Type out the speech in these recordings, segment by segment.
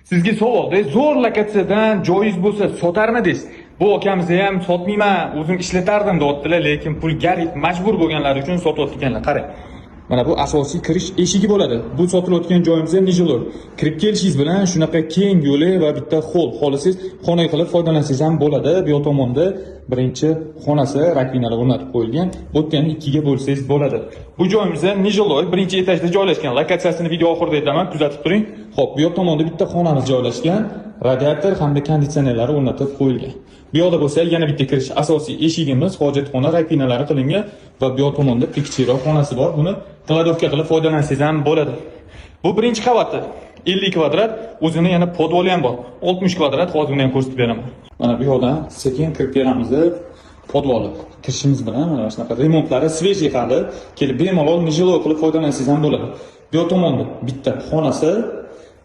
Sizga savolda zo'r lokatsiyadan joyiz bo'lsa sotarmidingiz? Bu akamiz ham sotmayman, o'zim ishlatardim deyaptilar, lekin pul garit majbur bo'lganlar uchun sotayotganlar. Qarang. Mana bu asosiy kirish eshigi bo'ladi. Bu sotilayotgan joyimiz nijolor. Kirib kelishingiz bilan shunaqa keng yo'li va bitta hol. Xohlasangiz xona qilib foydalansangiz ham bo'ladi. Bu yoq tomonda birinchi xonasi rakvinalar o'rnatib qo'yilgan. Bu yerni ikkiga bo'lsangiz bo'ladi. Bu joyimiz nijolor, birinchi etajda joylashgan. Lokatsiyasini video oxirida aytaman, kuzatib turing. Xo'p, bu yoq tomonda bitta xonamiz joylashgan. Radiator hamda konditsionerlar o'rnatib qo'yilgan. Bu yoqda bo'lsa yana bitta kirish asosiy eshigimiz, hojatxona rakvinalari qilingan va bu yoq tomonda kichikroq xonasi bor. Buni kladovka qilib foydalansangiz ham bo'ladi. Bu birinchi qavati 50 kvadrat, o'zini yana podvoli ham bor. 60 kvadrat, hozir uni ham ko'rsatib beraman. Mana bu yoqdan sekin kirib beramiz. Podvoli kirishimiz bilan mana shunaqa remontlari svejiy hali, kelib bemalol nijolo qilib foydalansangiz ham bo'ladi. Bu yoq tomonda bitta xonasi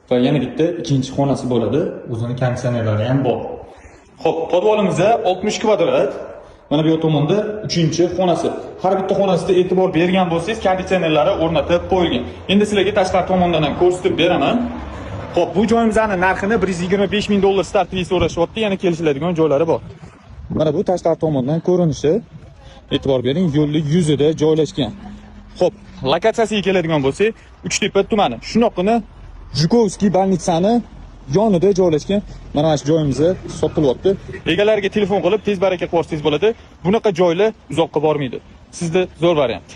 va yana bitta ikkinchi xonasi bo'ladi. O'zini konditsionerlari ham bor. Xo'p, podvolimiz 60 kvadrat. Mana bu yoq tomonda 3-xonasi. Har bitta xonasida e'tibor bergan bo'lsangiz, konditsionerlari o'rnatib qo'yilgan. Endi sizlarga tashqari tomondan ham ko'rsatib beraman. Xo'p, bu joyimizning narxini $125,000 startli so'rashyapti, yana kelishiladigan joylari bor. Mana bu tashqari tomondan ko'rinishi. E'tibor bering, yo'lning yuzida joylashgan. Xo'p, lokatsiyasiga keladigan bo'lsak, Uchtepa tumani. Shunaqini Jukovskiy bolnitsani yonida joylashgan mana shu joyimiz sotilyapti. Egalariga telefon qilib tez baraka qilib olsangiz bo'ladi. Bunaqa joylar uzoqqa bormaydi. Sizda zo'r variant.